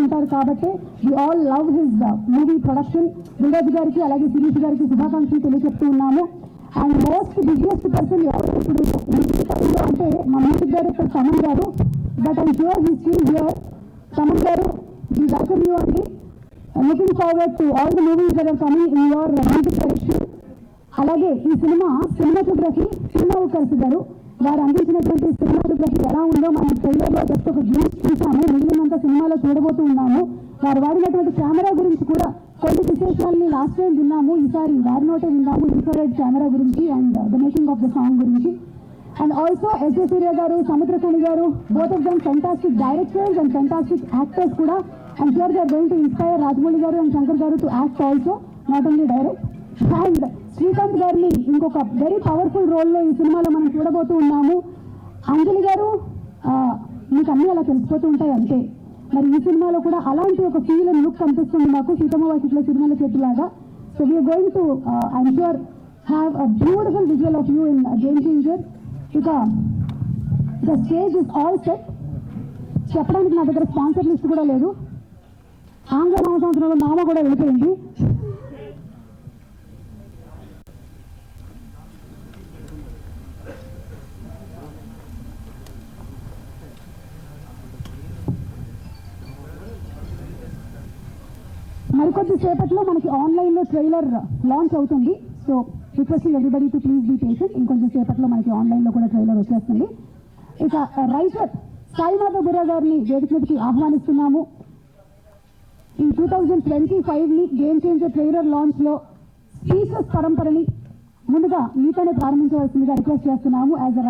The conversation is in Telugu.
ఉంటారు కాబట్టి we all love his movie production. Dil Raju గారికి అలాగే శిరీష్ గారికి శుభాకాంక్షలు తెలియజెప్తూ ఉన్నాము. అండ్ మోస్ట్ బిగ్గెస్ట్ పర్సన్ ఇప్పుడు అంటే మా మ్యూజిక్ డైరెక్టర్ తమన్ గారు. But I'm sure he still here. Thaman గారు, వీ వెల్కమ్ యూ అండి. Looking forward to all the movies that are coming in your music direction. అలాగే ఈ సినిమాటోగ్రఫీ శ్రీనాథ్ కలిసి గారు వారు అందించినటువంటి సినిమాటోగ్రఫీ ఎలా ఉందో మనం ట్రైలర్లో జస్ట్ ఒక గ్లింప్స్ చూసాము. మిగిలినంత సినిమాలో చూడబోతూ ఉన్నాము. వారు వాడినటువంటి కెమెరా గురించి కూడా కొన్ని విశేషాలని లాస్ట్ టైం విన్నాము. ఈసారి వారి నోటే విన్నాము ఇన్ఫ్రారెడ్ కెమెరా గురించి and the making of the song గురించి. And also SJ. Surya garu, Samuthirakani garu, both of them fantastic directors and fantastic actors కూడా. And sure they are going to inspire Rajamouli garu and Shankar garu to act also, not only direct. And Srikanth గారిని ఇంకొక వెరీ పవర్ఫుల్ రోల్లో ఈ సినిమాలో మనం చూడబోతూ ఉన్నాము. అంజలి గారు, మీకు అన్నీ అలా తెలిసిపోతూ ఉంటాయి అంతే. మరి ఈ సినిమాలో కూడా అలాంటి ఒక ఫీల్ అండ్ లుక్ కనిపిస్తుంది మాకు సీతమ్మ వాకిట్లో సినిమాల చేతులాగా. So we are going to I'm sure have a beautiful visual of you in Game Changer. ఇక the stage is all set. చెప్పడానికి నా దగ్గర స్పాన్సర్ లిస్ట్ కూడా లేదు. ఆంగ్ల సంవత్సరంలో నామ కూడా వెళ్ళిపోయింది. మరికొద్ది సేపట్లో మనకి ఆన్లైన్లో ట్రైలర్ లాంచ్ అవుతుంది. So requesting everybody to please be patient. ఇంకొంచెం సేపట్లో మనకి ఆన్లైన్లో కూడా ట్రైలర్ వచ్చేస్తుంది. ఇక రైటర్ సాయినాథ బుర్రా గారిని వేదిక మీదకి ఆహ్వానిస్తున్నాము. ఈ 2025ని గేమ్ చేంజర్ ట్రైలర్ లాంచ్లో స్పీచెస్ పరంపరని ముందుగా మీతోనే ప్రారంభించవలసిందిగా రిక్వెస్ట్ చేస్తున్నాము. యాజ్